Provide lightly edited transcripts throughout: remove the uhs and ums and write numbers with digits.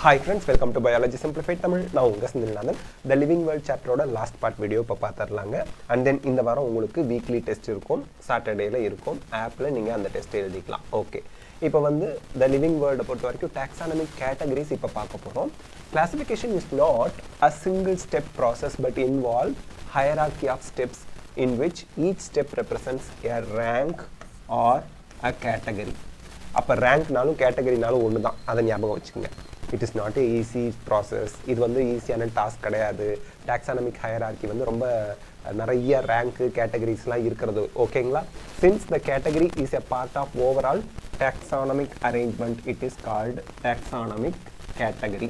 Hi friends, welcome to Biology Simplified Tamil. நான் உங்க Senthilnathan. The Living World chapter-ஓட last part video இப்ப பார்த்துடலாங்க. And then இந்த வாரம் உங்களுக்கு weekly test இருக்கும். Saturdayல இருக்கும். Appல நீங்க அந்த டெஸ்ட் எழுதிக்கலாம். ஓகே. இப்போ வந்து The Living World பொறுத்த வரைக்கும் taxonomic categories இப்ப பார்க்க போறோம். Classification is not a single step process but involve hierarchy of steps in which each step represents a rank or a category. அப்ப ரேங்க்னாலும் கேட்டகரினாலும் ஒன்று தான், அதை ஞாபகம் வச்சுக்கோங்க. It is not a easy process. இது வந்து ஈஸியான டாஸ்க் கிடையாது. டாக்ஸானமிக் ஹையரார்கி வந்து ரொம்ப நிறைய ரேங்க்கு கேட்டகரிஸ்லாம் இருக்கிறது. ஓகேங்களா? Since the category is a part of overall taxonomic arrangement, it is called taxonomic category.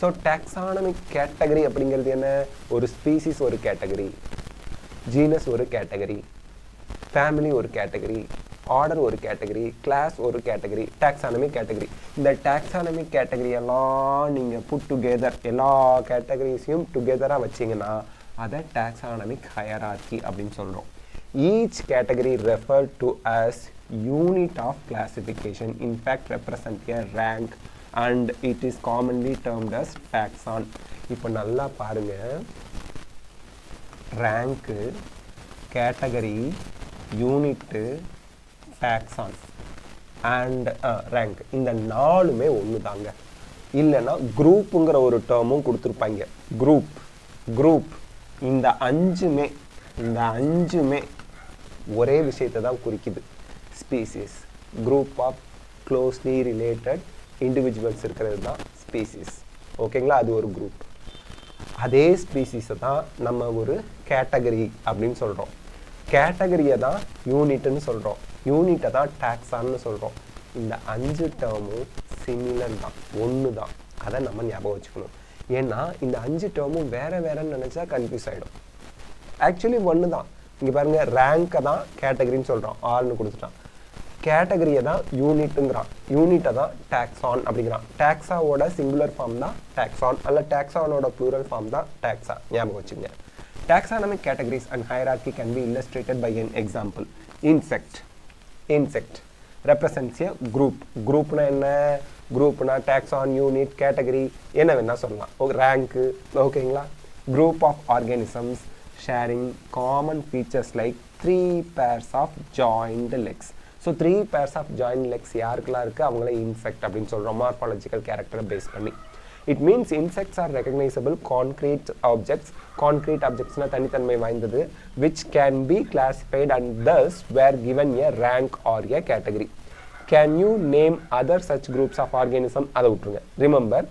So taxonomic category அப்படிங்கிறது என்ன? ஒரு ஸ்பீசிஸ் ஒரு கேட்டகரி, ஜீனஸ் ஒரு கேட்டகரி, ஃபேமிலி ஒரு கேட்டகரி, ஆர்டர் ஒரு கேட்டகரி, கிளாஸ் ஒரு கேட்டகரி, டாக்ஸானமிக் கேட்டகரி. இந்த டாக்ஸானமிக் கேட்டகரி எல்லாம் நீங்கள் புட் டுகெதர், எல்லா கேட்டகரிஸையும் டுகெதராக வச்சிங்கன்னா அதை டாக்ஸானமிக் ஹையரார்கி அப்படின்னு சொல்கிறோம். Each category refer to as unit of classification, in fact represent a rank and it is commonly termed as taxon. இப்போ நல்லா பாருங்கள், rank, category, unit, taxon and rank, இந்த நாலுமே ஒன்று தாங்க. இல்லைன்னா குரூப்புங்கிற ஒரு டேர்மும் கொடுத்துருப்பாங்க. குரூப் இந்த அஞ்சுமே ஒரே விஷயத்தை தான் குறிக்குது. Species, group of closely related individuals இருக்கிறது தான் ஸ்பீசிஸ். ஓகேங்களா? அது ஒரு குரூப். அதே ஸ்பீசிஸை தான் நம்ம ஒரு கேட்டகரி அப்படின்னு சொல்கிறோம். கேட்டகரியை தான் யூனிட்னு சொல்கிறோம். யூனிட்டை தான் டாக்ஸான்னு சொல்கிறோம். இந்த அஞ்சு டேர்மும் சிமிலர் தான், ஒன்று தான். அதை நம்ம ஞாபகம் வச்சுக்கணும். ஏன்னா இந்த அஞ்சு டேர்மும் வேறன்னு நினச்சா கன்ஃபியூஸ் ஆகிடும். ஆக்சுவலி ஒன்று தான். இங்கே பாருங்கள், ரேங்கை தான் கேட்டகரின்னு சொல்கிறோம், ஆள்னு கொடுத்துட்டான். கேட்டகரியை தான் யூனிட்டுங்கிறான், யூனிட்டை தான் டாக்ஸான் அப்படிங்கிறான். டாக்ஸாவோட சிங்குலர் ஃபார்ம் தான் டாக்ஸான், அல்ல டாக்ஸானோட ப்ளூரல் ஃபார்ம் தான் டாக்ஸா. ஞாபகம் வச்சுங்க. Taxonomic categories and hierarchy can be illustrated by an example. Insect represents a group. Groupனா என்ன? Groupனா taxon, unit, category என்ன வேணா சொல்லலாம். Rank, ஓகேங்களா? Group of organisms sharing common features like 3 pairs of joined legs. So 3 pairs of joined legs யாருக்கெல்லாம் இருக்குது? அவங்கள insect அப்படின்னு சொல்கிறோம், மார்ஃபாலஜிக்கல் கேரக்டரை பேஸ் பண்ணி. It means insects are recognizable concrete objects. Concrete objects na தனித்தன்மை வாய்ந்தது, which can be classified and thus were given a rank or a category. Can you name other such groups of organism? அதை விட்டுருங்க. Remember,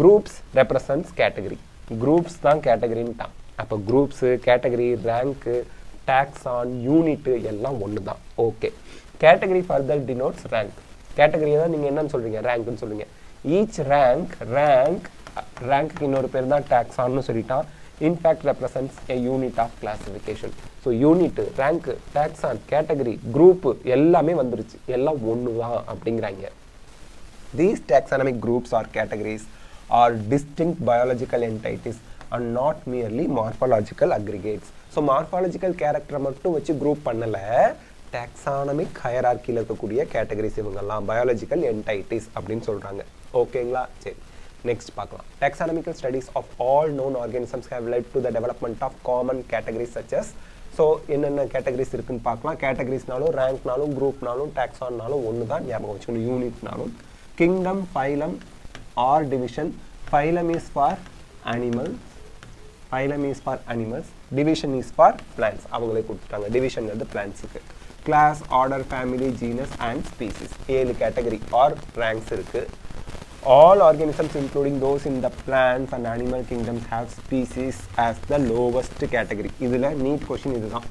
groups represents category. Groups தான் கேட்டகரின்னு தான். அப்போ groups, category, rank, taxon, unit எல்லாம் ஒன்று தான். Okay. Category further denotes rank. கேட்டகரியை தான் நீங்கள் என்னன்னு சொல்கிறீங்க? ரேங்க்னு சொல்லுவீங்க. Each rank இன்னொரு பேர் தான் டாக்ஸான்னு சொல்லிட்டான். In fact represents a unit of classification. So unit, rank, taxon, category, group எல்லாமே வந்துருச்சு, எல்லாம் ஒன்று தான் அப்படிங்கிறாங்க. These taxonomic groups or categories are distinct biological entities and not merely morphological aggregates. So morphological கேரக்டரை மட்டும் வச்சு குரூப் பண்ணலை. டாக்ஸானமிக் ஹையரார்க்கியில் இருக்கக்கூடிய கேட்டகரிஸ் இவங்கெல்லாம் பயாலஜிக்கல் என்டைட்டிஸ் அப்படின்னு சொல்கிறாங்க. ஓகேங்களா? சரி, நெக்ஸ்ட் பார்க்கலாம். Taxonomical studies of all known organisms have led to the development of common categories such as. So என்னென்ன கேட்டகரிஸ் இருக்குன்னு பார்க்கலாம். கேட்டகரிஸ்னாலும் ரேங்க்னாலும் குரூப்னாலும் டாக்ஸான்னாலும் ஒன்று தான், ஞாபகம் வச்சுக்கணும். யூனிட்னாலும் kingdom, phylum or division. Phylum is for animals, division is for plants. அவங்களே கொடுத்துட்டாங்க. டிவிஷன்ங்கிறது பிளான்ஸுக்கு. Class, order, family, genus and species 7 category or ranks இருக்குது. All organisms including those in the plants and animal kingdoms have species as the lowest category. இதில் NEET question இதுதான்,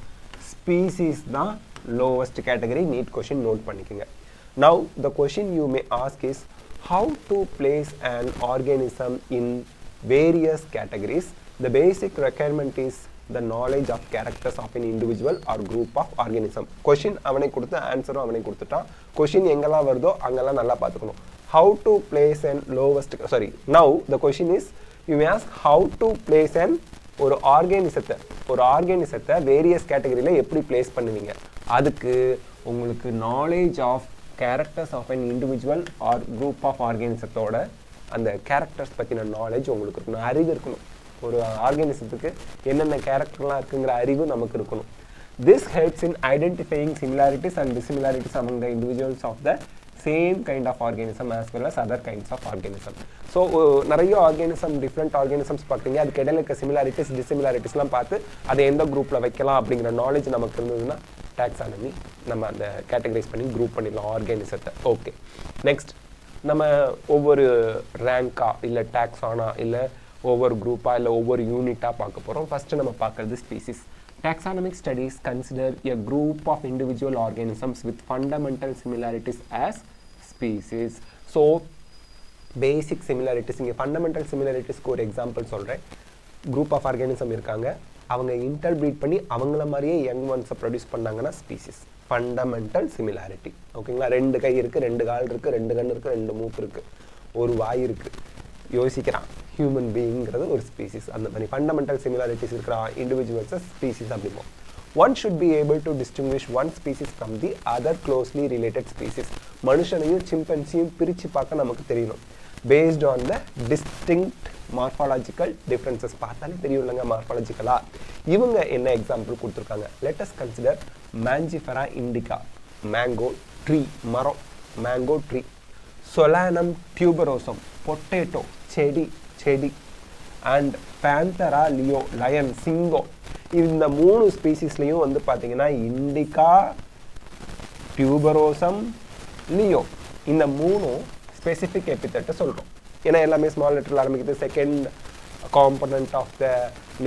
species தான் lowest category. NEET question note பண்ணிக்கோங்க. Now the question you may ask is how to place an organism in various categories. The basic requirement is the knowledge of characters of an individual or group of organism. Question அவனை கொடுத்து ஆன்சரும் அவனை கொடுத்துட்டான். Question எங்கெல்லாம் வருதோ அங்கெல்லாம் நல்லா பார்த்துக்கணும். How to place an lowest, now the question is you may ask how to place an ஒரு ஆர்கானிசத்தை வேரியஸ் கேட்டகரியில் எப்படி பிளேஸ் பண்ணுவீங்க? அதுக்கு உங்களுக்கு knowledge of characters of an individual or group of organismத்தோட அந்த கேரக்டர்ஸ் பற்றின நாலேஜ் உங்களுக்கு இருக்கணும், அறிவு இருக்கணும். ஒரு ஆர்கானிசத்துக்கு என்னென்ன கேரக்டர்லாம் இருக்குங்கிற அறிவு நமக்கு இருக்கணும். This helps in identifying similarities and dissimilarities among the individuals of the same kind of organism as well as other kinds of organism. So நிறைய ஆர்கானிசம், டிஃப்ரெண்ட் ஆர்கானிசம்ஸ் பார்க்குறீங்க, அதுக்கு இடையில இருக்க சிமிலாரிட்டிஸ் டிசிமிலாரிட்டிஸ்லாம் பார்த்து அதை எந்த குரூப்பில் வைக்கலாம் அப்படிங்கிற நாலேஜ் நமக்கு இருந்ததுன்னா டாக்ஸானமி நம்ம அந்த கேட்டகரைஸ் பண்ணி குரூப் பண்ணிடலாம் ஆர்கானிசத்தை. ஓகே, நெக்ஸ்ட் நம்ம ஒவ்வொரு ரேங்காக இல்லை டாக்ஸானா இல்லை ஒவ்வொரு குரூப்பாக இல்லை ஒவ்வொரு யூனிட்டாக பார்க்க போகிறோம். ஃபஸ்ட்டு நம்ம பார்க்குறது species. Taxonomic studies consider a group of individual organisms with fundamental similarities as species. So, basic similarities, இங்கே fundamental similarities-க்கு ஒரு எக்ஸாம்பிள் சொல்கிறேன். group of organism இருக்காங்க, அவங்க இன்டர்பிரீட் பண்ணி அவங்கள மாதிரியே யங் ஒன்ஸை ப்ரொடியூஸ் பண்ணாங்கன்னா ஸ்பீசிஸ். Fundamental similarity. ஓகேங்களா, 2 கை இருக்குது, 2 கால் இருக்குது, 2 கண் இருக்குது, 2 மூக்கு இருக்குது, ஒரு வாய் இருக்குது, யோசிக்கிறான். ஹியூமன் பீயிங்கிறது ஒரு ஸ்பீசிஸ். அந்த மாதிரி ஃபண்டமெண்டல் சிமிலாரிட்டிஸ் இருக்கிற இண்டிவிஜுவல்ஸை ஸ்பீசிஸ் அப்படிமோ. One should be able to distinguish one species from the other closely related species. மனுஷனையும் சிம்பன்சியும் பிரித்து பார்க்க நமக்கு தெரியணும். Based on the distinct morphological differences. பார்த்தாலே தெரியும் இல்லைங்க மார்ஃபாலஜிக்கலாக. இவங்க என்ன எக்ஸாம்பிள் கொடுத்துருக்காங்க? Let us consider mangifera indica, mango tree, மரம், mango tree. Solanum tuberosum, potato, செடி, அண்ட் பேந்தரா லியோ, லயன், சிங்கம். இந்த 3 ஸ்பீசிஸ்லையும் வந்து பார்த்தீங்கன்னா இண்டிகா, டியூபரோசம், லியோ, இந்த 3 ஸ்பெசிஃபிக் எபித்தட்டை சொல்கிறோம். ஏன்னா எல்லாமே ஸ்மால் லெட்டரில் ஆரம்பிக்குது, செகண்ட் காம்பனண்ட் ஆஃப் த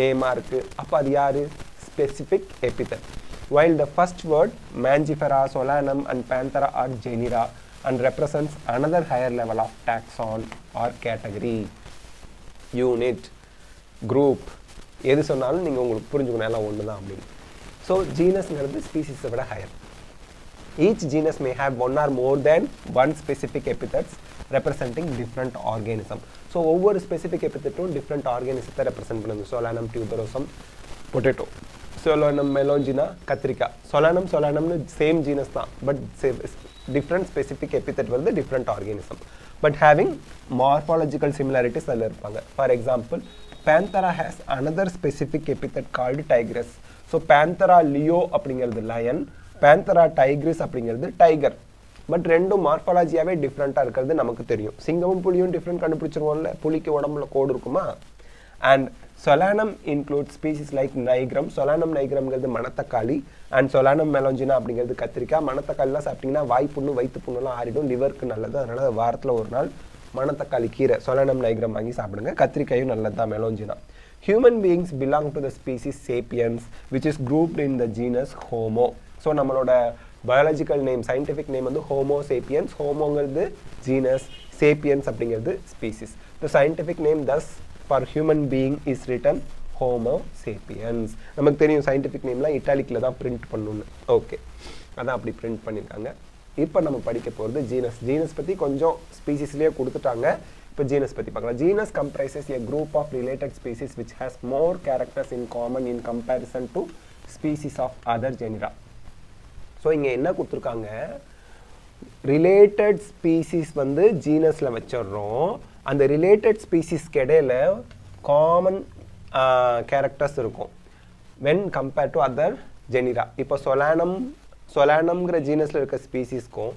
நேமாக இருக்குது. அப்போ அது யார்? Specific epithet. while the first word Mangifera, Solanum and Panthera are genera and represents another higher level of taxon or category, unit, group. எது சொன்னாலும் நீங்கள் உங்களுக்கு புரிஞ்சுக்கணும் எல்லாம் ஒன்று தான் அப்படின்னு. ஸோ ஜீனஸ்ங்கிறது ஸ்பீசிஸை விட higher. Each genus may have one or more than one specific epithets representing different organism. So ஒவ்வொரு specific epithetum different organismத்தை represent பண்ணுது. Solanum tuberosum, potato. Solanum melongena, கத்திரிக்காய். Solanumனு same genus தான், but different specific epithet வருது different organism, but having morphological similarities அதில் இருப்பாங்க. For example, Panthera has another specific epithet called tigress. So Panthera leo அப்படிங்கிறது lion, Panthera tigris அப்படிங்கிறது tiger. But ரெண்டும் மார்ஃபாலஜியாவே டிஃப்ரெண்ட்டாக இருக்கிறது நமக்கு தெரியும். சிங்கமும் புலியும் டிஃப்ரெண்ட் கண்டுபிடிச்சிருவோம்ல, புலிக்கு உடம்புல கோடு இருக்குமா. And Solanum includes species like nigrum. Solanum nigrumங்கிறது மணத்தக்காளி, அண்ட் Solanum melongena அப்படிங்கிறது கத்திரிக்காய். மணத்தக்காளிலாம் சாப்பிட்டிங்கன்னா வாய் புண்ணு வயிற்று புண்ணுலாம் ஆறிடும், லிவருக்கு நல்லது. அதனால் வாரத்தில் ஒரு நாள் மணத்தக்காளி கீரை Solanum nigrum வாங்கி சாப்பிடுங்க. கத்திரிக்காயும் நல்லது தான், melongena. Human beings belong to the species sapiens, which is grouped in the genus Homo. So நம்மளோட பயாலஜிக்கல் நேம், சயின்டிஃபிக் நேம் வந்து ஹோமோ சேப்பியன்ஸ். ஹோமோங்கிறது ஜீனஸ், சேப்பியன்ஸ் அப்படிங்கிறது species. The scientific name thus for human being is written Homo sapiens. நமக்கு தெரியும் scientific நேம்லாம் இட்டாலிக்கில் தான் print பண்ணணுன்னு. Okay, அதான் அப்படி பிரிண்ட் பண்ணியிருக்காங்க. இப்போ நம்ம படிக்க போகிறது ஜீனஸ். ஜீனஸ் பற்றி கொஞ்சம் ஸ்பீசிஸ்லேயே கொடுத்துட்டாங்க. இப்போ ஜீனஸ் பற்றி பார்க்கலாம். Genus comprises a group of related species which has more characters in common in comparison to species of other genera. So இங்கே என்ன கொடுத்துருக்காங்க, ரிலேட்டட் ஸ்பீசிஸ் வந்து ஜீனஸில் வச்சிடுறோம். அந்த ரிலேட்டட் ஸ்பீசிஸ்க்கு இடையில காமன் கேரக்டர்ஸ் இருக்கும் when compare to other genera. இப்போ சொலானம்ங்கிற ஜீனஸில் இருக்க ஸ்பீசிஸ்க்கும்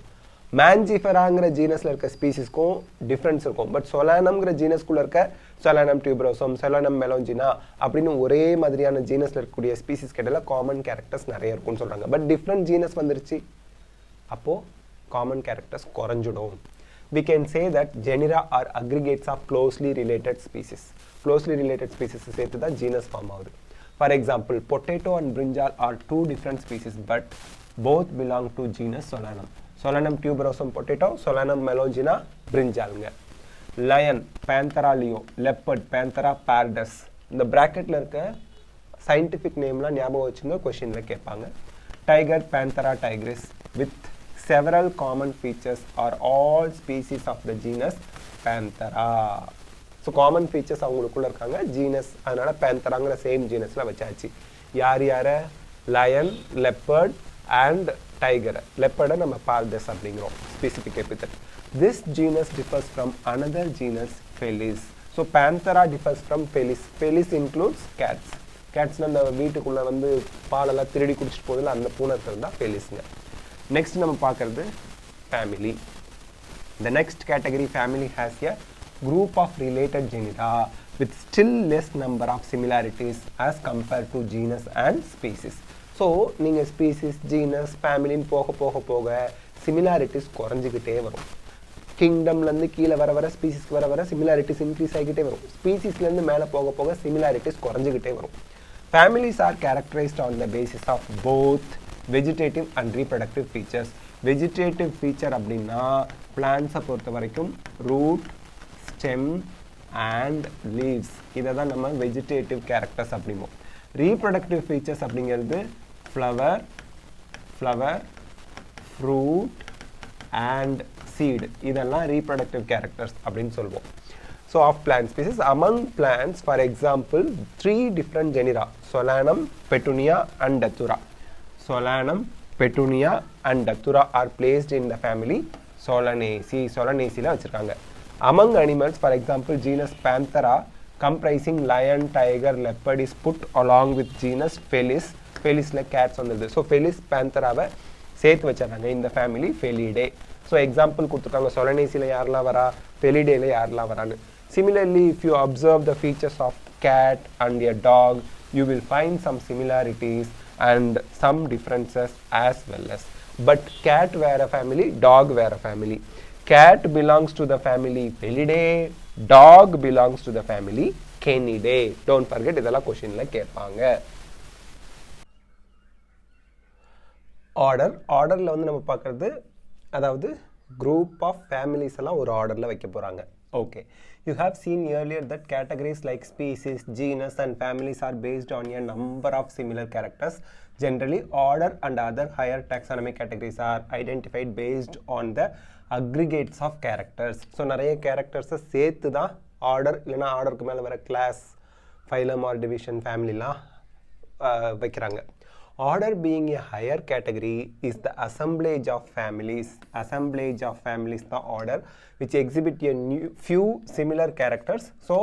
மேஞ்சிஃபெராங்கிற ஜீனஸில் இருக்க ஸ்பீசிஸ்க்கும் டிஃப்ரென்ஸ் இருக்கும். பட் சொலானம்ங்கிற ஜீனஸ்குள்ளே இருக்க Solanum tuberosum, Solanum melongena அப்படின்னு ஒரே மாதிரியான ஜீனஸில் இருக்கக்கூடிய ஸ்பீசிஸ்க்கு இடையில காமன் கேரக்டர்ஸ் நிறைய இருக்கும்னு சொல்கிறாங்க. பட் டிஃப்ரெண்ட் ஜீனஸ் வந்துருச்சு, அப்போது காமன் கேரக்டர்ஸ் குறைஞ்சிடும். We can say that genera are aggregates of closely related species. Closely related species சேர்த்து தான் ஜீனஸ் ஃபார்ம் ஆகுது. For example, potato and brinjal are two different species, but both belong to genus Solanum. Solanum tuberosum potato, Solanum melongena brinjalங்க. Lion, Panthera leo, leopard, Panthera pardus. இந்த பிராக்கெட்டில் இருக்க scientific நேம்லாம் ஞாபகம் வச்சுங்க, கொஷினில் கேட்பாங்க. Tiger, Panthera tigris with several common features are all species of the genus Panthera. So common features அவங்களுக்குள்ள இருக்காங்க genus, அதனால பேந்தராங்கிற same ஜீனஸில் வச்சாச்சு. யார் யாரை? Lion, leopard and tiger. Leopard நம்ம Pardus அப்படிங்கிறோம் specific epithet. This genus differs from another genus Felis. So Panthera differs from Felis. Felis includes cats. Cats அந்த வீட்டுக்குள்ள வந்து பாலெல்லாம் திருடி குடிச்சிட்டு போகுதுல அந்த பூனை இருக்கிறது தான் Felisங்க. நெக்ஸ்ட் நம்ம பார்க்கிறது family. The next category family has a group of related genera with still less number of similarities as compared to genus and species. So நீங்க species, genus, family போக போக போக similarities குறைஞ்சிக்கிட்டே வரும். கிங்டம்ல இருந்து கீழ வர வர ஸ்பீசிஸ்க்கு வர வர similarities increase ஆகிட்டே வரும். ஸ்பீசிஸ்ல இருந்து மேல போக போக similarities குறைஞ்சிக்கிட்டே வரும். Families are characterized on the basis of both vegetative and reproductive features. Vegetative feature அப்படின்னா plants பொறுத்த வரைக்கும் root, stem and leaves. இதை தான் நம்ம vegetative characters அப்படிம்போம். Reproductive features அப்படிங்கிறது flower, fruit and seed. இதெல்லாம் reproductive characters அப்படின்னு சொல்லுவோம். So of plant species, among plants, for example, 3 different genera, Solanum, Petunia and Datura. Solanum, Petunia and Datura are placed in the family Solanaceae. Solanaceae வச்சிருக்காங்க. Among animals, for example, genus Panthera comprising lion, tiger, leopard is put along with genus Felis. Felis like cats வந்தது. So Felis Pantheraவை சேர்த்து வச்சாங்க இந்த family Felidae. So example கொடுத்துருக்காங்க Solanaceae யாரெல்லாம் வரா, Felidae யாரெல்லாம் வரான்னு. Similarly, if you observe the features of cat and a dog, you will find some similarities and some differences as well as. But cat were a family, dog were a family. Cat belongs to the family Felidae, dog belongs to the family Canidae. Don't forget, இதெல்லாம் questionல கேட்பாங்க. Orderல வந்து நம்ம பார்க்கிறது அதாவது group of families எல்லாம் ஒரு ஆர்டர்ல வைக்க போறாங்க. Okay. You have seen earlier that categories like species, genus and families are based on a number of similar characters. Generally, order and other higher taxonomic categories are identified based on the aggregates of characters. So, நிறைய characters சேர்த்து தான் order இல்லைனா ஆர்டருக்கு மேலே வர class, phylum or division, familyலாம் வைக்கிறாங்க. Order being a higher category is the assemblage of families. Assemblage of families the order which exhibit a few similar characters. So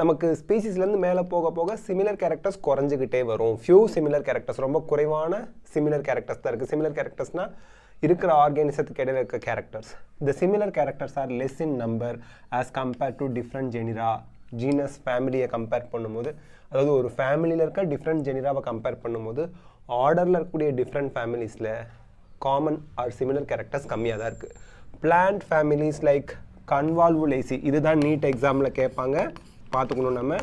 நமக்கு ஸ்பீசிஸ்ல இருந்து மேலே போக போக சிமிலர் கேரக்டர்ஸ் குறைஞ்சிக்கிட்டே வரும். few similar characters, ரொம்ப குறைவான similar characters தான் இருக்கு. similar charactersனா இருக்கிற ஆர்கானிசத்துக்கு இடையில இருக்க characters. The similar characters are less in number as compared to different genera. genus ஃபேமிலியை கம்பேர் பண்ணும்போது அதாவது ஒரு ஃபேமிலியில் இருக்க டிஃப்ரெண்ட் ஜெனிராவை கம்பேர் பண்ணும்போது ஆர்டரில் இருக்கக்கூடிய டிஃப்ரெண்ட் ஃபேமிலிஸில் காமன் ஆர் சிமிலர் கேரக்டர்ஸ் கம்மியாக தான் இருக்குது. பிளான்ட் ஃபேமிலிஸ் லைக் கன்வால்வுலேசி, இதுதான் நீட் எக்ஸாமில் கேட்பாங்க, பார்த்துக்கணும் நம்ம.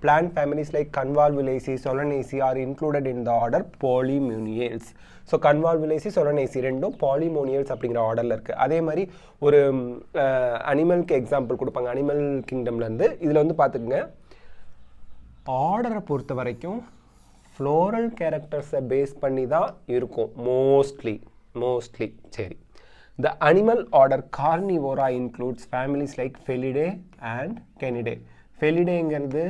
Plant families like convolvulaceae, solanaceae are included in the order polemoniales. So convolvulaceae, solanaceae ரெண்டும் பாலிமோனியல்ஸ் அப்படிங்கிற ஆர்டரில் இருக்குது. அதே மாதிரி ஒரு அனிமலுக்கு எக்ஸாம்பிள் கொடுப்பாங்க அனிமல் கிங்டம்லேருந்து. இதில் வந்து பார்த்துக்குங்க, ஆர்டரை பொறுத்த வரைக்கும் ஃப்ளோரல் கேரக்டர்ஸை பேஸ் பண்ணி தான் இருக்கும் மோஸ்ட்லி. சரி, the animal order carnivora includes families like felidae and canidae. ஃபெலிடேங்கிறது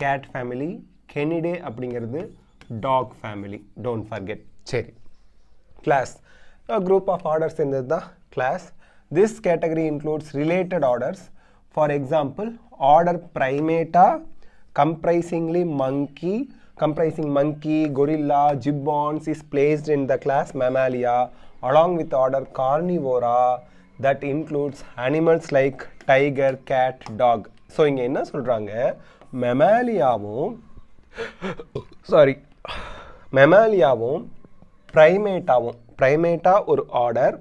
கேட் ஃபேமிலி, கெனிடே அப்படிங்கிறது டாக் ஃபேமிலி. Don't forget. சரி, கிளாஸ் குரூப் ஆஃப் ஆர்டர்ஸ் இருந்தது தான் class. This category includes related orders. For example, order primata comprising monkey, gorilla, gibbons is placed in the class Mammalia along with order Carnivora that includes animals like tiger, cat, dog. So இங்க என்ன சொல்றாங்க, Mammaliaவும் primata ஒரு order,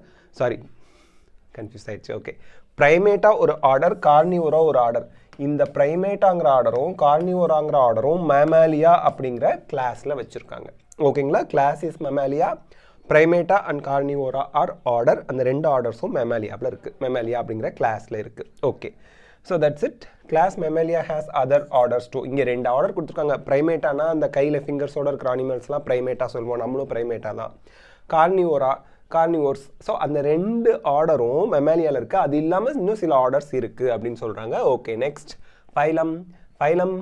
confuse ஆயிடுச்சு. Okay, பிரைமேட்டா ஒரு order, Carnivora ஒரு order. இந்த பிரைமேட்டாங்கிற ஆர்டரும் கார்னிவோராங்கிற ஆர்டரும் மேமாலியா அப்படிங்கிற கிளாஸில் வச்சுருக்காங்க. ஓகேங்களா, class is mammalia, primata and carnivora are order. அந்த ரெண்டு ஆர்டர்ஸும் மேமாலியாவில் இருக்குது, மேமாலியா அப்படிங்கிற கிளாஸில் இருக்குது. Okay, so that's it. Class mammalia has other orders too. இங்கே ரெண்டு ஆர்டர் கொடுத்துருக்காங்க. பிரைமேட்டானா அந்த கையில் ஃபிங்கர்ஸோடு இருக்கிற அனிமல்ஸ்லாம் பிரைமேட்டா சொல்லுவோம், நம்மளும் பிரைமேட்டா தான். கார்னிவோர்ஸ். ஸோ அந்த ரெண்டு ஆர்டரும் மெமாலியாவில் இருக்குது. அது இல்லாமல் இன்னும் சில ஆர்டர்ஸ் இருக்குது அப்படின்னு சொல்கிறாங்க. Okay, next phylum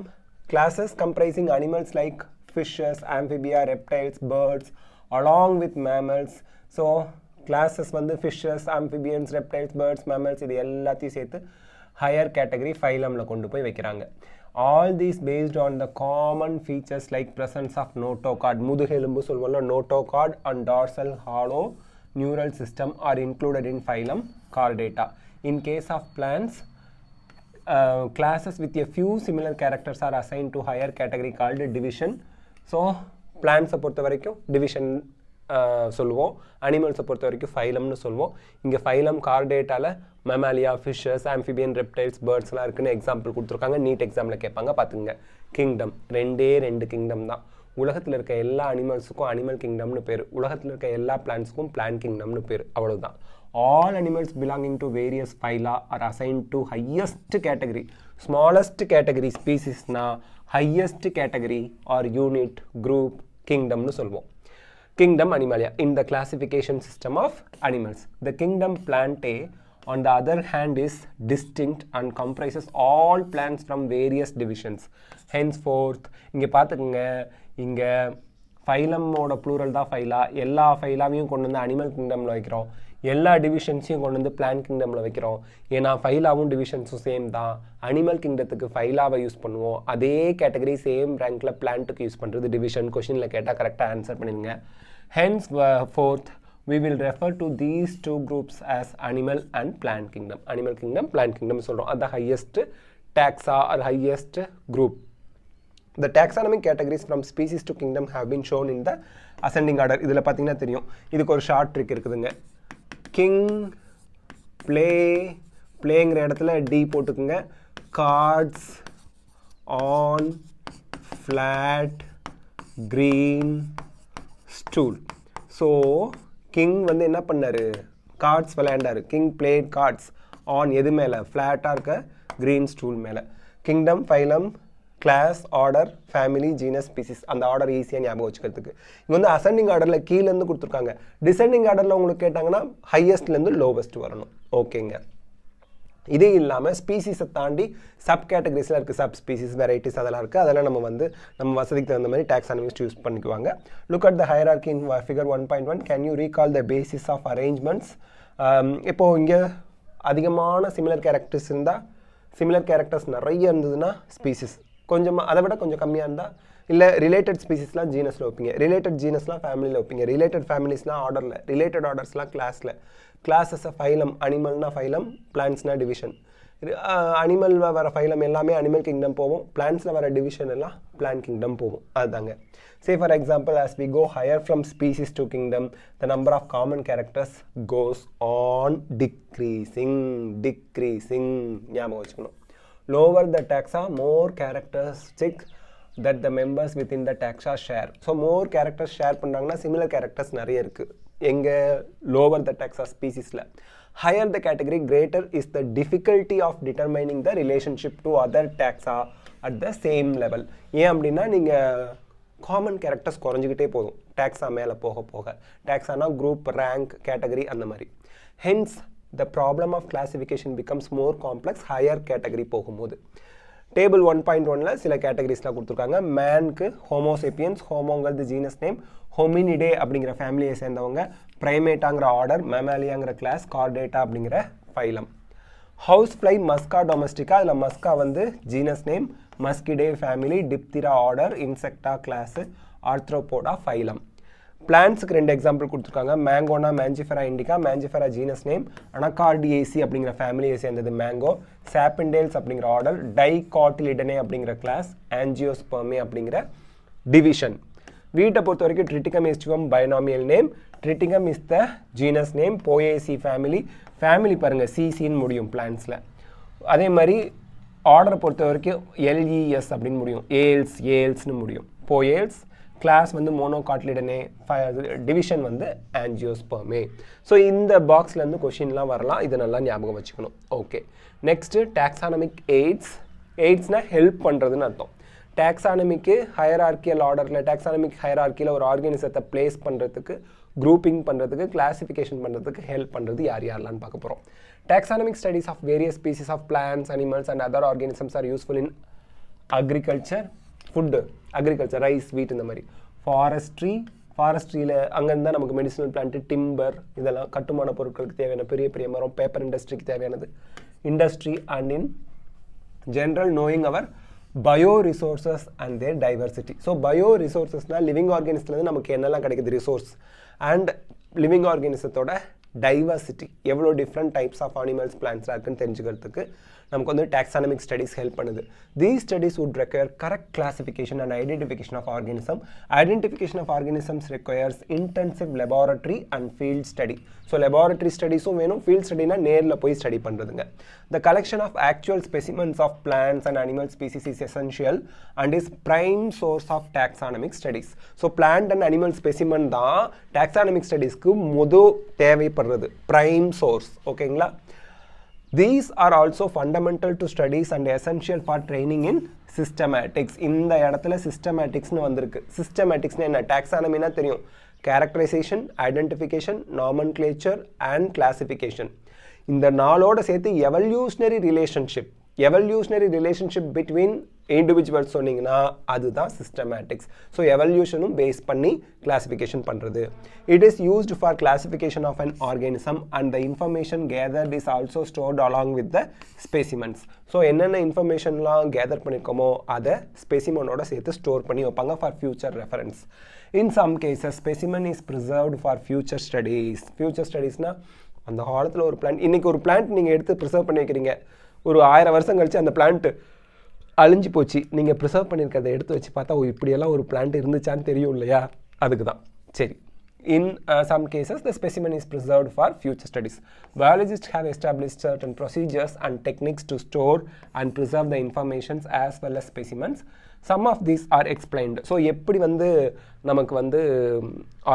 classes comprising animals like fishes, ஆம்பிபியா, reptiles, birds along with mammals so classes வந்து fishes, amphibians, reptiles, birds, mammals இது எல்லாத்தையும் சேர்த்து higher category phylumல கொண்டு போய் வைக்கிறாங்க. All these based on the common features like presence of notochord, முதுகெலும்பு சொல்லுவோம்ல, notochord and dorsal hollow neural system are included in phylum Chordata. In case of plants, classes with a few similar characters are assigned to higher category called division. So plants பொறுத்த வரைக்கும் division சொல்லுவோம், அனிமல்ஸை பொறுத்த வரைக்கும் ஃபைலம்னு சொல்லுவோம். இங்கே phylum கார்டேட்டாவில் mammalia, fishes, amphibian, reptiles, பேர்ட்ஸ்லாம் இருக்குன்னு எக்ஸாம்பிள் கொடுத்துருக்காங்க. நீட் எக்ஸாமில் கேட்பாங்க, பார்த்துங்க. கிங்டம் ரெண்டு கிங்டம் தான். உலகத்தில் இருக்க எல்லா அனிமல்ஸுக்கும் அனிமல் கிங்டம்னு பேர், உலகத்தில் இருக்க எல்லா பிளான்ட்ஸுக்கும் பிளான்ட் கிங்டம்னு பேர், அவ்வளோதான். All animals belonging to various phyla are assigned to highest category. Smallest category species na highest category or unit, group, kingdom nu solvom. Kingdom Animalia in the classification system of animals. The kingdom Plantae on the other hand is distinct and comprises all plants from various divisions. Henceforth, இங்கே பார்த்துக்குங்க, இங்கே ஃபைலமோட plural தான் ஃபைலா. எல்லா ஃபைலாவையும் கொண்டு வந்து animal கிங்டமில் வைக்கிறோம், எல்லா டிவிஷன்ஸையும் கொண்டு வந்து பிளான்ட் கிங்டமில் வைக்கிறோம். ஏன்னா ஃபைலாவும் டிவிஷன்ஸும் சேம் தான். அனிமல் கிங்டத்துக்கு ஃபைலாவை யூஸ் பண்ணுவோம், அதே கேட்டகரி சேம் ரேங்கில் பிளான்ட்டுக்கு யூஸ் பண்ணுறது டிவிஷன். கொஷினில் கேட்டால் கரெக்டாக ஆன்சர் பண்ணிடுங்க. Hence fourth we will refer to these two groups as animal and plant kingdom. Animal kingdom, plant kingdom சொல்கிறோம். அது highest taxa or highest group. The taxonomic categories from species to kingdom have been shown in the ascending order. இதில் பார்த்தீங்கன்னா தெரியும், இதுக்கு ஒரு short trick இருக்குதுங்க. King, பிளேங்கிற இடத்துல டி போட்டுக்குங்க. Cards, on, flat, green, stool. So king வந்து என்ன பண்ணார், கார்ட்ஸ் விளையாண்டார். கிங் பிளேட் கார்ட்ஸ் ஆன் எது மேலே, ஃப்ளாட்டாக இருக்க க்ரீன் ஸ்டூல் மேலே. Kingdom, phylum, class, order, family, genus, species, அந்த ஆர்டர் ஈஸியாக ஞாபகம் வச்சுக்கிறதுக்கு. இங்கே வந்து அசெண்டிங் ஆர்டரில் கீழேருந்து கொடுத்துருக்காங்க. டிசெண்டிங் ஆர்டரில் உங்களுக்கு கேட்டாங்கன்னா ஹையஸ்ட்லேருந்து லோவஸ்ட் வரணும். ஓகேங்க. இதே இல்லாமல் ஸ்பீசிஸை தாண்டி சப் கேட்டகரிஸில் இருக்குது, சப் ஸ்பீசிஸ், வெரைட்டிஸ் அதெல்லாம் இருக்குது. அதெல்லாம் நம்ம வசதிக்கு தகுந்த மாதிரி டாக்ஸானமிஸ்ட் யூஸ் பண்ணிக்குவாங்க. Look at the hierarchy in figure 1.1. Can you recall the basis of arrangements? இப்போது இங்கே அதிகமான சிமிலர் கேரக்டர்ஸ் இருந்தால், சிமிலர் கேரக்டர்ஸ் நிறைய இருந்ததுன்னா ஸ்பீசிஸ், கொஞ்சமாக அதை விட கொஞ்சம் கம்மியாக இருந்தால், இல்லை ரிலேட்டட் ஸ்பீசிஸ்லாம் ஜீனஸில் வைப்பீங்க, ரிலேட்டட் ஜீனஸ்லாம் ஃபேமிலியில் வைப்பீங்க, ரிலேட்டட் ஃபேமிலிஸ்லாம் ஆர்டரில், ரிலேட்டட் ஆர்டர்ஸ்லாம் கிளாஸில். கிளாஸஸை ஃபைலம், அனிமல்னா ஃபைலம், பிளான்ட்ஸ்னா டிவிஷன். அனிமலில் வர ஃபைலம் எல்லாமே அனிமல் கிங்டம் போகும், பிளான்ட்ஸில் வர டிவிஷன் எல்லாம் பிளான்ட் கிங்டம் போகும். அதுதாங்க. Say for example, as we go higher from species to kingdom, the number of common characters goes on decreasing. ஞாபகம் வச்சுக்கணும். Lower the taxa, more characteristic that the members within the taxa share. So more characters share பண்ணுறாங்கன்னா similar characters நிறைய இருக்குது. எங்கே, lower the taxa speciesல. Higher the category, greater is the difficulty of determining the relationship to other taxa at the same level. ஏன் அப்படின்னா நீங்கள் common characters குறைஞ்சிக்கிட்டே போதும் டாக்ஸா மேலே போக போக. டாக்ஸானா குரூப், ரேங்க், கேட்டகரி அந்த மாதிரி. Hence the problem of classification becomes more complex higher category போகும்போது. டேபிள் 1.1ல் சில கேட்டகரிஸ்லாம் கொடுத்துருக்காங்க. மேனுக்கு ஹோமோசேப்பியன்ஸ், ஹோமோங்கிறது ஜீனஸ் நேம், ஹோமினிடே அப்படிங்கிற ஃபேமிலியை சேர்ந்தவங்க, ப்ரைமேட்டாங்கிற ஆர்டர், மெமாலியாங்கிற கிளாஸ், கார்டேட்டா அப்படிங்கிற phylum. House fly Musca domestica, அதில் மஸ்கா வந்து genus name, Muscidae family, Diptera order, Insecta class, Arthropoda phylum. பிளான்ட்ஸுக்கு 2 எக்ஸாம்பிள் கொடுத்துருக்காங்க. மேங்கோனா Mangifera indica, Mangifera genus name, Anacardiaceae அப்படிங்கிற ஃபேமிலியை சேர்ந்தது மேங்கோ, சாப்பிண்டேல்ஸ் அப்படிங்கிற ஆர்டர், டைகாட்டிலிடனே அப்படிங்கிற கிளாஸ், ஆஞ்சியோஸ்பெர்மே அப்படிங்கிற டிவிஷன். வீட்டை பொறுத்த வரைக்கும் triticum aestivum binomial name, triticum is the genus name, poaceae family, family பாருங்கள் சிசின்னு முடியும் பிளான்ட்ஸில். அதே மாதிரி ஆர்டரை பொறுத்த வரைக்கும் எல்இஎஸ் அப்படின்னு முடியும், ஏல்ஸ்னு முடியும், போயேல்ஸ். கிளாஸ் வந்து மோனோகாட்லிடனே, டிவிஷன் வந்து ஆஞ்சியோஸ்பெர்மே. ஸோ இந்த பாக்ஸ்லேருந்து கொஷின்லாம் வரலாம், இதை நல்லா ஞாபகம் வச்சுக்கணும். ஓகே, நெக்ஸ்ட்டு டாக்ஸானமிக் எய்ட்ஸ்னால் ஹெல்ப் பண்ணுறதுன்னு அர்த்தம். டாக்ஸானமிக்கு ஹையரார்கியல் ஆர்டரில், டாக்ஸானமிக் ஹையரார்கியில் ஒரு ஆர்கானிசத்தை பிளேஸ் பண்ணுறதுக்கு, குரூப்பிங் பண்ணுறதுக்கு, கிளாசிஃபிகேஷன் பண்ணுறதுக்கு ஹெல்ப் பண்ணுறது யாரெல்லாம் பார்க்க போகிறோம். Taxonomic studies of various species of plants, animals and other organisms are useful in agriculture, food, agriculture, rice, wheat இந்த மாதிரி, forestry, ஃபாரஸ்ட்ரியில் அங்கேருந்து தான் நமக்கு மெடிசனல் பிளான்ட், டிம்பர், இதெல்லாம் கட்டுமான பொருட்களுக்கு தேவையான பெரிய பெரிய மரம், பேப்பர் இண்டஸ்ட்ரிக்கு தேவையானது. Industry and in general knowing our bioresources and their diversity. So bioresources na living organisms la namakku ennala kedikudhu resource and living organisms oda diversity எவ்வளோ different types of animals plants இருக்குன்னு தெரிஞ்சுக்கிறதுக்கு நமக்கு வந்து taxonomic studies help பண்ணுது. These studies would require correct classification and identification of organism. Identification of organisms requires intensive laboratory and field study. So laboratory studies வேணும், field study na நேர்ல போய் study பண்றதுங்க. The collection of actual specimens of plants and animal species is essential and is prime source of taxonomic studies. So plant and animal specimen தான் taxonomic studiesக்கு முது தேவைப்படுறது, prime source. ஓகேங்களா? These are also fundamental to studies and essential for training in systematics. இந்த இடத்துல systematicsனு வந்திருக்கு. Systematicsனு என்ன? taxonomyனா தெரியும். Characterization, identification, nomenclature and classification. இந்த நாளோட சேர்த்து evolutionary relationship between individuals சொன்னீங்கன்னா அதுதான் systematics. So evolutionum base பண்ணி classification பண்றது. It is used for classification of an organism and the information gathered is also stored along with the specimens. So என்னென்ன informationலாம் gather பண்ணிருக்கோமோ அதை specimen ஓட சேர்த்து store பண்ணி வைப்பாங்க for future reference. In some cases specimen is preserved for future studies. Future studiesனா அந்த காலத்தில் ஒரு plant, இன்னைக்கு ஒரு பிளான்ட் நீங்கள் எடுத்து ப்ரிசர்வ் பண்ணி வைக்கிறீங்க, ஒரு 1000 வருஷம் கழிச்சு அந்த பிளான்ட் அழிஞ்சு போச்சு, நீங்கள் ப்ரிசர்வ் பண்ணியிருக்கிறத எடுத்து வச்சு பார்த்தா இப்படியெல்லாம் ஒரு பிளான்ட் இருந்துச்சான்னு தெரியும் இல்லையா, அதுக்கு தான். சரி, in some cases the specimen is preserved for future studies. Biologists have established certain procedures and techniques to store and preserve the information as well as specimens. Some of these are explained. So எப்படி வந்து நமக்கு வந்து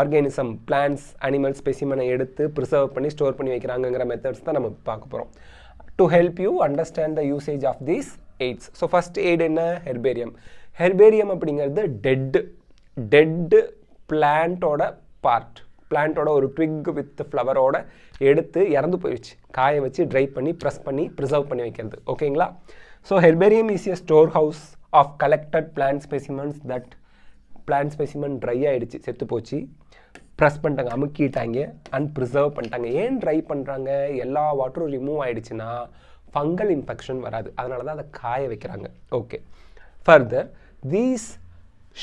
organism, plans, animal ஸ்பெசிமனை எடுத்து preserve பண்ணி store பண்ணி வைக்கிறாங்கங்கிற methods தான் நம்ம பார்க்க போகிறோம். To help you understand the usage of these aids. So first aid என்ன? herbarium. herbarium அப்படிங்கிறது dead பிளான்ட்டோட பார்ட், பிளான்ட்டோட ஒரு ட்விக் வித் ஃப்ளவரோட எடுத்து இறந்து போயிடுச்சு காய வச்சு ட்ரை பண்ணி ப்ரெஸ் பண்ணி ப்ரிசர்வ் பண்ணி வைக்கிறது. ஓகேங்களா? So herbarium is a store house of collected plant specimens that plant specimen try ஆகிடுச்சு, செத்து போச்சு, ப்ரெஸ் பண்ணிட்டாங்க, அமுக்கிட்டாங்க அண்ட் ப்ரிசர்வ் பண்ணிட்டாங்க. ஏன் ட்ரை பண்ணுறாங்க? எல்லா வாட்டரும் ரிமூவ் ஆகிடுச்சுன்னா ஃபங்கல் இன்ஃபெக்ஷன் வராது, அதனால தான் அதை காய வைக்கிறாங்க. Okay, further these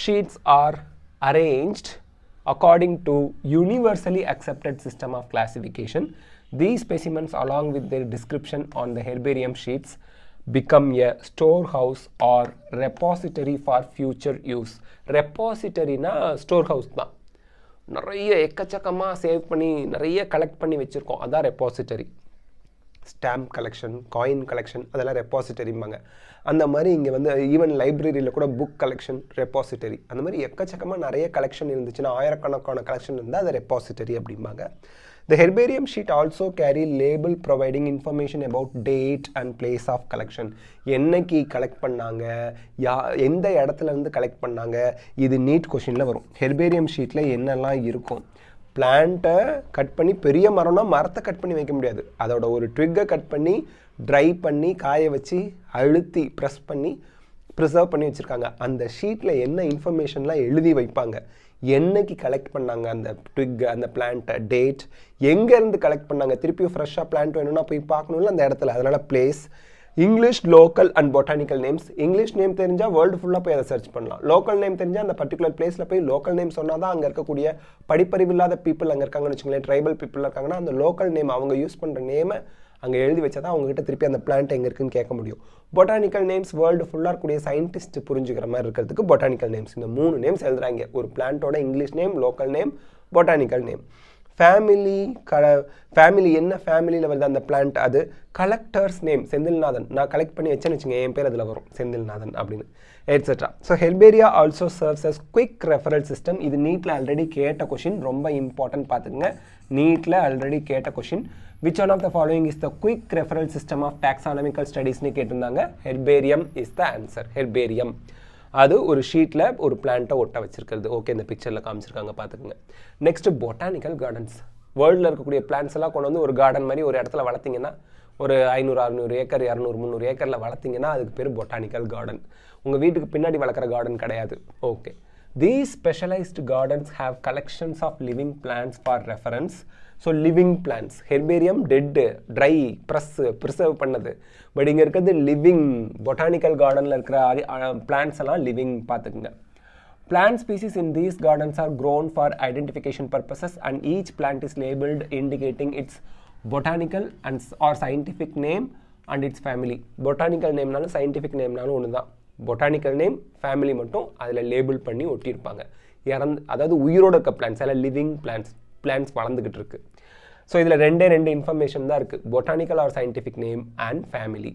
sheets are arranged according to universally accepted system of classification. These specimens along with their description on the herbarium sheets become a storehouse or repository for future use. Repository na storehouse தான், நிறைய எக்கச்சக்கமாக save பண்ணி நிறைய collect பண்ணி வச்சுருக்கோம், அதான் repository. Stamp collection, coin collection, அதெல்லாம் ரெப்பாசிட்டரிம்பாங்க. அந்த மாதிரி இங்கே வந்து ஈவன் லைப்ரரியில் கூட புக் கலெக்ஷன் ரெப்பாசிட்டரி, அந்த மாதிரி எக்கச்சக்கமாக நிறைய கலெக்ஷன் இருந்துச்சுன்னா, ஆயிரக்கணக்கான கலெக்ஷன் இருந்தால் அது ரெப்பாசிட்டரி அப்படிம்பாங்க. The herbarium sheet also carry label providing information about date and place of collection. என்னைக்கு கலெக்ட் பண்ணாங்க, எந்த இடத்துல இருந்து கலெக்ட் பண்ணாங்க, இது நீட் கொஷினில் வரும். ஹெர்பேரியம் ஷீட்டில் என்னெல்லாம் இருக்கும்? பிளான்ட்டை கட் பண்ணி, பெரிய மரம்னா மரத்தை கட் பண்ணி வைக்க முடியாது, அதோட ஒரு ட்விக்கை கட் பண்ணி ட்ரை பண்ணி காய வச்சு அழுத்தி ப்ரெஸ் பண்ணி ப்ரிசர்வ் பண்ணி வச்சுருக்காங்க. அந்த ஷீட்டில் என்ன இன்ஃபர்மேஷன்லாம் எழுதி வைப்பாங்க, என்னைக்கு கலெக்ட் பண்ணாங்க அந்த ட்விக், அந்த பிளான்ட்டை, டேட், எங்கேருந்து கலெக்ட் பண்ணாங்க, திருப்பியும் ஃப்ரெஷ்ஷாக பிளான்ட் வேணும்னா போய் பார்க்கணும்ல அந்த இடத்துல, அதனால் place, English, local and botanical names. English name தெரிஞ்சால் வேர்ல்டு ஃபுல்லாக போய் அதை சர்ச் பண்ணலாம். லோக்கல் நேம் தெரிஞ்சால் அந்த பர்டிகுலர் பிளேஸில் போய் லோக்கல் நேம் சொன்னால் தான் அங்கே இருக்கக்கூடிய படிப்பறிவு இல்லாத பீப்புள் அங்கே இருக்காங்கன்னு வச்சுக்கோங்களேன், ட்ரைபல் பீப்புள் இருக்காங்கன்னா அந்த லோக்கல் நேம், அவங்க யூஸ் பண்ணுற நேமை அங்கே எழுதி வச்சா தான் அவங்ககிட்ட திருப்பி அந்த பிளான்ட் எங்கே இருக்குன்னு கேட்க முடியும். பொட்டானிக்கல் நேம்ஸ் வேர்ல்டு ஃபுல்லாக இருக்கக்கூடிய சயின்டிஸ்ட் புரிஞ்சுக்கிற மாதிரி இருக்கிறதுக்கு பொட்டானிக்கல் நேம்ஸ், இந்த 3 நேம்ஸ் எழுதுறாங்க. ஒரு பிளான்ட்டோட English name, local name, botanical name. ஃபேமிலி என்ன ஃபேமிலியில் வருது அந்த பிளான்ட், அது கலெக்டர்ஸ் நேம், செந்தில்நாதன், நான் கலெக்ட் பண்ணி வச்சேன்னு வச்சுங்க, என் பேர் அதில் வரும் செந்தில்நாதன் அப்படின்னு, etcetera. So herbaria also serves as quick referral system. இது நீட்டில் ஆல்ரெடி கேட்ட கொஷின், ரொம்ப இம்பார்ட்டன்ட் பார்த்துக்குங்க, நீட்டில் ஆல்ரெடி கேட்ட question. Which one of the following is the quick referral system of taxonomical studies னு கேட்டிருந்தாங்க. herbarium is the answer. herbarium அது ஒரு ஷீட்டில் ஒரு பிளான்ட்டை ஒட்ட வச்சிருக்கிறது. ஓகே, இந்த பிக்சரில் காமிச்சிருக்காங்க பார்த்துக்குங்க. Next botanical gardens. வேர்ல்டில் இருக்கக்கூடிய பிளான்ஸ் எல்லாம் கொண்டு வந்து ஒரு கார்டன் மாதிரி ஒரு இடத்துல வளர்த்திங்கன்னா, ஒரு 500-600 ஏக்கர் 200-300 ஏக்கரில் வளர்த்திங்கன்னா அதுக்கு பேர் பொட்டானிக்கல் கார்டன். உங்கள் வீட்டுக்கு பின்னாடி வளர்க்குற கார்டன் கிடையாது. Okay, These specialized gardens have collections of living plants for reference. So living plants, herbarium dead, dry, preserve பண்ணது. பட் இங்க இருக்கிறது living, botanical gardenல இருக்கிற plants எல்லாம் living பார்த்துக்குங்க. Plant species in these gardens are grown for identification purposes and each plant is labeled indicating its botanical and or scientific name and its family. Botanical name நாலும் scientific name நாலும் ஒண்ணுதான். Botanical name, family மட்டும் அதில் label பண்ணி ஒட்டியிருப்பாங்க. அதாவது உயிரோட இருக்க plans எல்லாம் லிவிங் பிளான்ஸ் வளர்ந்துக்கிட்டு இருக்கு. ஸோ இதில் ரெண்டு இன்ஃபர்மேஷன் தான் இருக்குது, botanical or scientific name and family.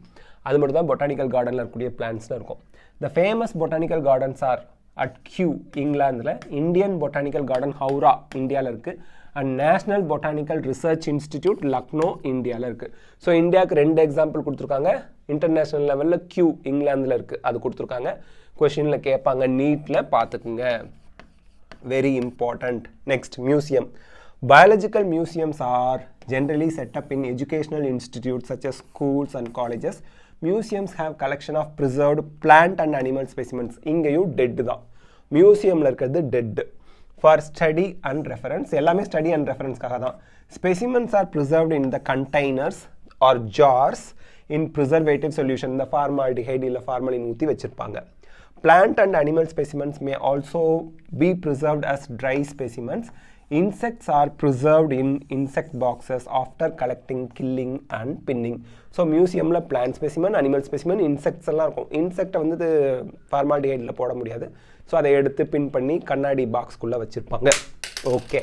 அது மட்டும் தான் பொட்டானிக்கல் கார்டனில் இருக்கக்கூடிய பிளான்ஸில் இருக்கும். The famous botanical gardens are at Kew இங்கிலாந்தில், இந்தியன் பொட்டானிக்கல் கார்டன் ஹவுரா இந்தியாவில் இருக்குது, and national botanical research institute Lucknow இந்தியாவில் இருக்குது. ஸோ இந்தியாவுக்கு 2 எக்ஸாம்பிள் கொடுத்துருக்காங்க. இன்டர்நேஷ்னல் லெவலில் கியூ இங்கிலாந்தில் இருக்குது, அது கொடுத்துருக்காங்க. கொஷினில் கேட்பாங்க, நீட்டில் பார்த்துக்குங்க, very important. Next museum. Biological museums are generally set up in educational institutes such as schools and colleges. Museums have collection of preserved plant and animal specimens. இங்கேயும் டெட் தான், மியூசியமில் இருக்கிறது dead. For study and reference, எல்லாமே study and ரெஃபரன்ஸ்க்காக தான். Specimens are preserved in the containers or jars in preservative solution. இந்த formaldehyde இல்லை formalin ஊற்றி வச்சுருப்பாங்க. Plant and animal specimens may also be preserved as dry specimens. Insects are preserved in insect boxes after collecting, killing and pinning. So museumல plant specimen, animal specimen, insects எல்லாம் இருக்கும். இன்செக்டை வந்து ஃபார்மால்டிஹைடில் போட முடியாது. So அதை எடுத்து பின் பண்ணி கண்ணாடி பாக்ஸ்குள்ளே வச்சுருப்பாங்க. ஓகே,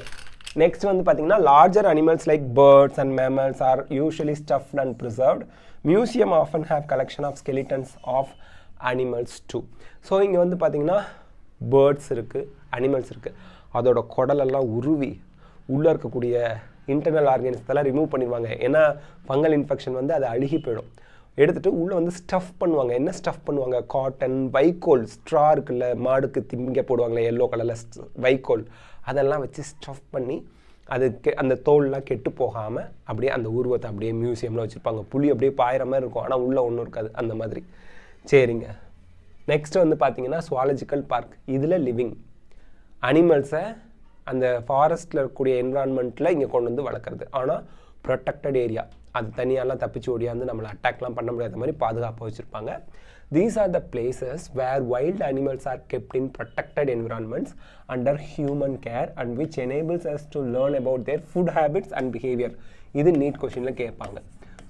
நெக்ஸ்ட் வந்து பார்த்தீங்கன்னா larger animals like birds and mammals are usually stuffed and preserved. Museum often have collection of skeletons of animals too. So இங்கே வந்து பார்த்தீங்கன்னா பேர்ட்ஸ் இருக்குது, அனிமல்ஸ் இருக்குது. அதோட குடலெல்லாம் உருவி உள்ளே இருக்கக்கூடிய இன்டர்னல் ஆர்கனிசத்தெல்லாம் ரிமூவ் பண்ணிடுவாங்க. ஏன்னா ஃபங்கல் இன்ஃபெக்ஷன் வந்து அது அழுகி போயிடும். எடுத்துகிட்டு உள்ளே வந்து ஸ்டஃப் பண்ணுவாங்க. என்ன ஸ்டஃப் பண்ணுவாங்க? காட்டன், வைக்கோல், ஸ்ட்ரா இருக்குல்ல, மாடுக்கு திங்க போடுவாங்களே எல்லோ கலரில் வைக்கோல், அதெல்லாம் வச்சு ஸ்டஃப் பண்ணி அதுக்கு அந்த தோல்லாம் கெட்டு போகாமல் அப்படியே அந்த உருவத்தை அப்படியே மியூசியமில் வச்சுருப்பாங்க. புளி அப்படியே பாயிற மாதிரி இருக்கும், ஆனால் உள்ளே ஒன்றும் இருக்காது, அந்த மாதிரி. சரிங்க, நெக்ஸ்ட் வந்து பார்த்தீங்கன்னா சுவாலஜிக்கல் பார்க். இதில் லிவிங் அனிமல்ஸை அந்த ஃபாரஸ்ட்டில் இருக்கக்கூடிய என்விரான்மெண்ட்டில் இங்கே கொண்டு வந்து வளர்க்குறது. ஆனால் ப்ரொடெக்டட் ஏரியா, அது தனியாலாம் தப்பிச்சு ஓடியாந்து நம்மளை அட்டாக்லாம் பண்ண முடியாத மாதிரி பாதுகாப்பாக வச்சுருப்பாங்க. These are the places where wild animals are kept in protected environments under human care and which enables us to learn about their food habits and behavior. இது நீட் கொஷினில் கேட்பாங்க.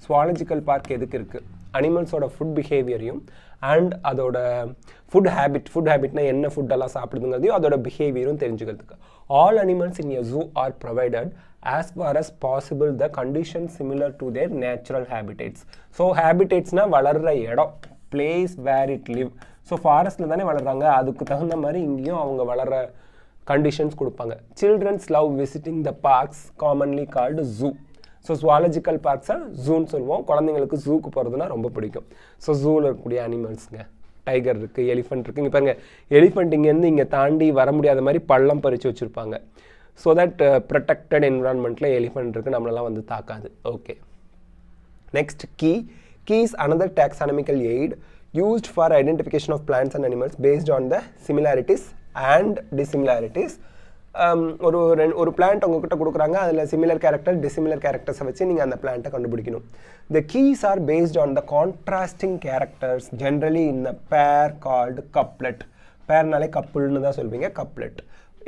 சுவாலஜிக்கல் பார்க் எதுக்கு இருக்குது? அனிமல்ஸோட ஃபுட் பிஹேவியரையும் and அதோட food ஹேபிட்னா என்ன ஃபுட்டெல்லாம் சாப்பிடுதுங்கிறதையும் அதோட பிஹேவியரும் தெரிஞ்சுக்கிறதுக்கு. All animals in a zoo are provided as far as possible the conditions similar to their natural habitats. So habitatesனா வளர்கிற இடம், place where it live. So ஃபாரஸ்ட்டில் தானே வளர்கிறாங்க, அதுக்கு தகுந்த மாதிரி இங்கேயும் அவங்க வளர்கிற கண்டிஷன்ஸ் கொடுப்பாங்க. Childrens love visiting the parks commonly called zoo. So zoological பார்க்ஸை ஜூன்னு சொல்லுவோம். குழந்தைங்களுக்கு ஜூக்கு போகிறதுனா ரொம்ப பிடிக்கும். ஸோ ஜூவில் இருக்கக்கூடிய அனிமல்ஸுங்க, டைகர் இருக்குது, எலிஃபெண்ட் இருக்குது. இங்கே பாருங்கள், எலிஃபெண்ட் இங்கேருந்து இங்கே தாண்டி வர முடியாத மாதிரி பள்ளம் பறித்து வச்சுருப்பாங்க. ஸோ தட் ப்ரொடெக்டட் என்விரான்மெண்ட்டில் எலிஃபெண்ட் இருக்குது, நம்மளெல்லாம் வந்து தாக்காது. Okay, next key. Key is another taxonomical aid used for identification of plants and animals based on the similarities and dissimilarities. ஒரு பிளான்ட் உங்ககிட்ட கொடுக்குறாங்க, அதில் சிமிலர் கேரக்டர் டிசிமிலர் கேரக்டர்ஸை வச்சு நீங்கள் அந்த பிளான்ட்டை கண்டுபிடிக்கணும். The keys are based on the contrasting characters generally in a pair called couplet. பேர்னாலே கப்புள்னு தான் சொல்வீங்க, கப்லெட்.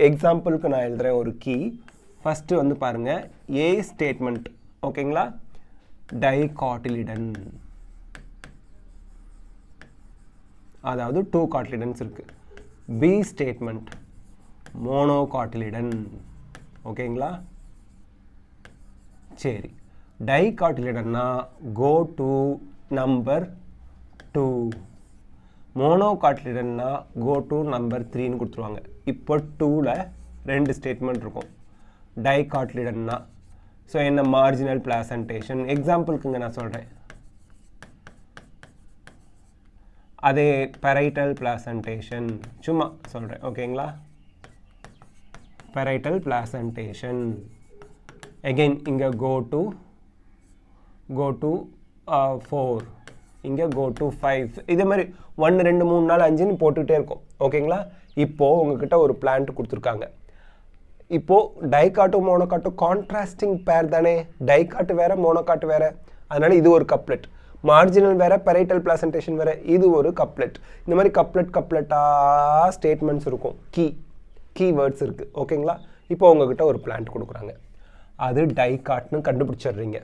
எக்ஸாம்பிளுக்கு நான் எழுதுகிறேன் ஒரு கீ. ஃபஸ்ட்டு வந்து பாருங்கள், ஏ ஸ்டேட்மெண்ட், ஓகேங்களா, டைகாட்டிலிடன், அதாவது 2 காட்டிலிடன்ஸ் இருக்குது. பி ஸ்டேட்மெண்ட் மோனோகாட்டிலிடன், ஓகேங்களா. சரி, டைகாட்டிலிடன்னா கோ டு நம்பர் 2, மோனோகாட்டிலிடன்னா கோ டு நம்பர் 3ன்னு கொடுத்துருவாங்க. இப்போ 2ல் 2 ஸ்டேட்மெண்ட் இருக்கும் டைகாட்டிலிடன்னா. ஸோ என்ன, மார்ஜினல் பிளாசன்டேஷன். எக்ஸாம்பிளுக்குங்க நான் சொல்கிறேன், அதே பெரைட்டல் பிளாசன்டேஷன் சும்மா சொல்கிறேன், ஓகேங்களா. பெரைட்டல் பிளாசன்டேஷன் அகெயின் இங்கே கோ டு 4, இங்கே go to 5. இதே மாதிரி 1 2 3 4 5ன்னு போட்டுக்கிட்டே இருக்கும். ஓகேங்களா? இப்போது உங்ககிட்ட ஒரு பிளான்ட் கொடுத்துருக்காங்க. இப்போது டைகாட்டு மோனோகாட்டு கான்ட்ராஸ்டிங் பேர் தானே. டைகாட்டு வேறு மோனோகாட்டு வேறு. அதனால் இது ஒரு கப்லெட். மார்ஜினல் வேறு பெரைட்டல் பிளாசன்டேஷன் வேறு. இது ஒரு கப்லெட். இந்த மாதிரி கப்லெட்டாக ஸ்டேட்மெண்ட்ஸ் இருக்கும். கீவேர்ட்ஸ் இருக்குது. ஓகேங்களா? இப்போ உங்ககிட்ட ஒரு பிளான்ட் கொடுக்குறாங்க. அது டைகாட்னு கண்டுபிடிச்சிடுறீங்க.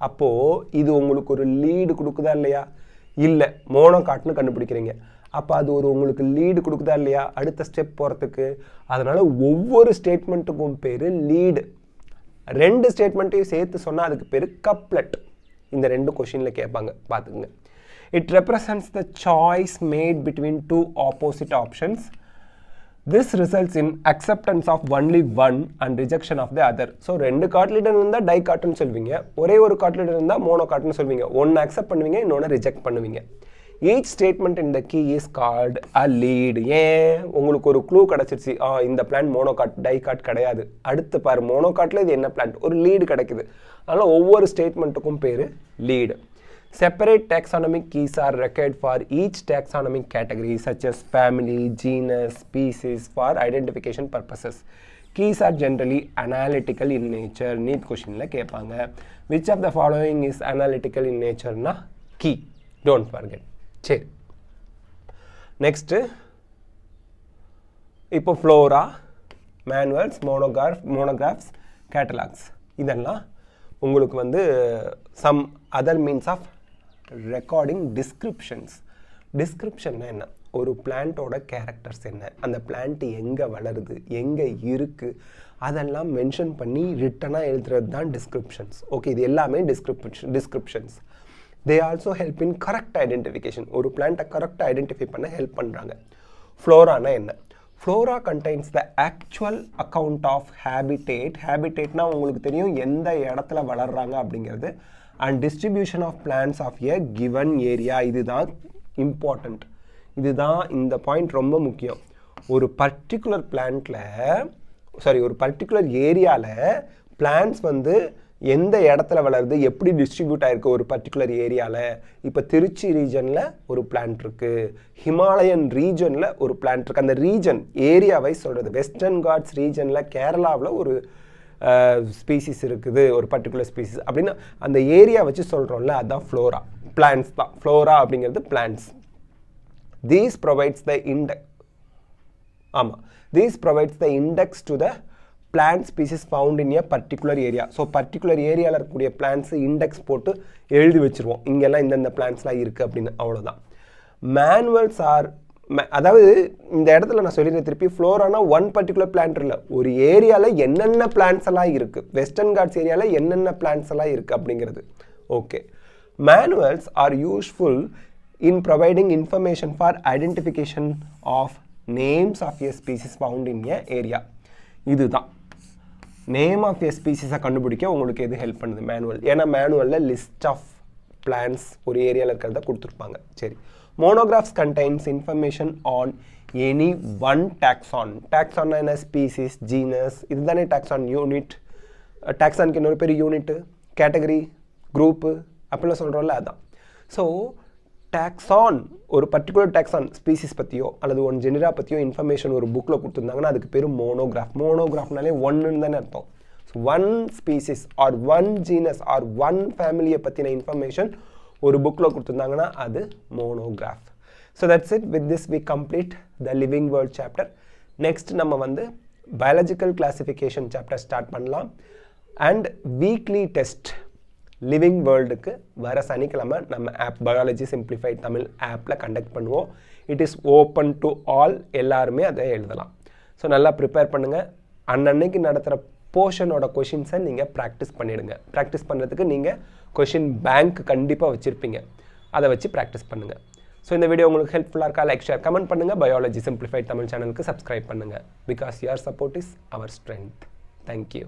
அப்போது இது உங்களுக்கு ஒரு லீடு கொடுக்குதா இல்லையா? இல்லை, மோனோகாட்னு கண்டுபிடிக்கிறீங்க. அப்போ அது உங்களுக்கு லீடு கொடுக்குதா இல்லையா அடுத்த ஸ்டெப் போகிறதுக்கு? அதனால் ஒவ்வொரு ஸ்டேட்மெண்ட்டுக்கும் பேர் லீடு. 2 ஸ்டேட்மெண்ட்டையும் சேர்த்து சொன்னால் அதுக்கு பேர் கப்லெட். இந்த 2 கொஷினில் கேட்பாங்க, பார்த்துக்குங்க. It represents the choice made between 2 opposite options. This results in acceptance of only one and rejection of the other. So 2 கார்ட்லீடர் இருந்தால் டைகாட்னு சொல்வீங்க, ஒரே ஒரு கார்ட்லீடர் இருந்தால் மோனோகாட்னு சொல்வீங்க. ஒன்று அக்செப்ட் பண்ணுவீங்க, இன்னொன்று ரிஜெக்ட் பண்ணுவீங்க. Each statement in the key is called a lead. ஏன் உங்களுக்கு ஒரு க்ளூ கிடச்சிருச்சு, இந்த பிளான்ட் மோனோகாட் டைகாட் கிடையாது. அடுத்து பாரு மோனோகாட்டில் இது என்ன பிளான்ட், ஒரு லீடு கிடைக்குது. அதனால் ஒவ்வொரு ஸ்டேட்மெண்ட்டுக்கும் பேர் lead. Separate taxonomic keys are required for each taxonomic category such as family, genus, species for identification purposes. Keys are generally analytical in nature. Neat question la kepanga. Which of the following is analytical in nature na? Key. Don't forget. சரி, next இப்போ flora, manuals, monographs, catalogues இதெல்லாம் உங்களுக்கு வந்து some other means of recording descriptions. டிஸ்கிரிப்ஷன்னா என்ன? ஒரு பிளான்ட்டோட characters என்ன, அந்த பிளான்ட் எங்கே வளருது, எங்கே இருக்குது, அதெல்லாம் மென்ஷன் பண்ணி ரிட்டனாக எழுதுறது தான் டிஸ்கிரிப்ஷன்ஸ். ஓகே, இது எல்லாமே descriptions. They also help in correct identification. ஒரு பிளான்ட்டை கரெக்டாக ஐடென்டிஃபை பண்ண ஹெல்ப் பண்ணுறாங்க. ஃப்ளோரானா என்ன? Flora contains the actual account of habitat. ஹேபிடேட்னா உங்களுக்கு தெரியும் எந்த இடத்துல வளர்கிறாங்க அப்படிங்கிறது. And distribution of plants of a given area. இதுதான் இம்பார்ட்டண்ட். இதுதான் இந்த பாயிண்ட் ரொம்ப முக்கியம். ஒரு பர்டிகுலர் ஒரு பர்டிகுலர் ஏரியாவில் பிளான்ட்ஸ் வந்து எந்த இடத்துல வளருது, எப்படி டிஸ்ட்ரிபியூட் ஆகிருக்கு ஒரு பர்டிகுலர் ஏரியாவில். இப்போ திருச்சி ரீஜனில் ஒரு பிளான்ட் இருக்குது, ஹிமாலயன் ரீஜனில் ஒரு பிளான்ட் இருக்குது. அந்த ரீஜன் ஏரியா வைஸ் சொல்கிறது. வெஸ்டர்ன் காட்ஸ் ரீஜனில் கேரளாவில் ஒரு ஸ்பீசிஸ் இருக்குது, ஒரு பர்டிகுலர் ஸ்பீசிஸ் அப்படின்னு அந்த ஏரியா வச்சு சொல்கிறோம்ல, அதுதான் ஃப்ளோரா. பிளான்ட்ஸ் தான் ஃப்ளோரா அப்படிங்கிறது plants. These provides the index to the plant species found in a particular area. So particular ஏரியாவில் இருக்கக்கூடிய பிளான்ட்ஸ் இண்டெக்ஸ் போட்டு எழுதி வச்சுருவோம், இங்கெல்லாம் இந்தந்த பிளான்ட்ஸ்லாம் இருக்குது அப்படின்னு. அவ்வளோதான். மேனுவல்ஸ் ஆர் அதாவது இந்த இடத்துல நான் சொல்லிடுறேன் திருப்பி, ஃப்ளோரானா ஒன் பர்டிகுலர் பிளான்ட் இல்லை, ஒரு ஏரியாவில் என்னென்ன பிளான்ட்ஸ் எல்லாம் இருக்குது, வெஸ்டர்ன் காட்ஸ் ஏரியாவில் என்னென்ன பிளான்ட்ஸ் எல்லாம் இருக்குது அப்படிங்கிறது. Okay, manuals are useful in providing information for identification of names of a species found in a area. இதுதான் நேம் ஆஃப் எ ஸ்பீசிஸை கண்டுபிடிக்க உங்களுக்கு எது ஹெல்ப் பண்ணுது? மேனுவல். ஏன்னா மேனுவலில் லிஸ்ட் ஆஃப் பிளான்ஸ் ஒரு ஏரியாவில் இருக்கிறத கொடுத்துருப்பாங்க. சரி, monographs contains information on any one taxon. டாக்ஸான்னா என்ன? ஸ்பீசிஸ், ஜீனஸ், இதுதானே டாக்ஸான். யூனிட், டாக்ஸானுக்கு இன்னொரு பேர் யூனிட்டு, கேட்டகரி, குரூப்பு அப்படிலாம் சொல்கிறோம்ல, அதுதான். ஸோ டாக்ஸான், ஒரு பர்டிகுலர் டாக்ஸான் ஸ்பீசிஸ் பற்றியோ அல்லது ஒன் ஜெனிரா பற்றியோ இன்ஃபர்மேஷன் ஒரு புக்கில் கொடுத்துருந்தாங்கன்னா அதுக்கு பேர் மோனோகிராஃப். மோனோகிராஃப்னாலே ஒன்றுன்னு தானே அர்த்தம். So one species or one genus or one ஃபேமிலியை பற்றின இன்ஃபர்மேஷன் ஒரு புக்கில் கொடுத்துருந்தாங்கன்னா அது monograph. So that's it. With this we complete the living world chapter. Next நம்ம வந்து பயாலஜிக்கல் கிளாசிஃபிகேஷன் சாப்டர் ஸ்டார்ட் பண்ணலாம். அண்ட் வீக்லி டெஸ்ட் லிவிங் வேர்ல்டுக்கு வர சனிக்கிழமை நம்ம ஆப் பயாலஜி சிம்பிளிஃபைட் தமிழ் ஆப்பில் கண்டக்ட் பண்ணுவோம். It is open to all, எல்லாருமே அதை எழுதலாம். ஸோ நல்லா ப்ரிப்பேர் பண்ணுங்கள். அன்னன்னைக்கு நடத்துகிற போர்ஷனோட கொஷின்ஸை நீங்கள் ப்ராக்டிஸ் பண்ணிவிடுங்க. ப்ராக்டிஸ் பண்ணுறதுக்கு நீங்கள் கொஷின் பேங்க் கண்டிப்பாக வச்சுருப்பீங்க, அதை வச்சு ப்ராக்டிஸ் பண்ணுங்கள். ஸோ இந்த வீடியோ உங்களுக்கு ஹெல்ப்ஃபுல்லாக இருக்கா? லைக், ஷேர், கமெண்ட் பண்ணுங்கள். பயாலஜி சிம்பிளிஃபைட் தமிழ் சேனலுக்கு சப்ஸ்கிரைப் பண்ணுங்கள். Because your support is our strength. Thank you.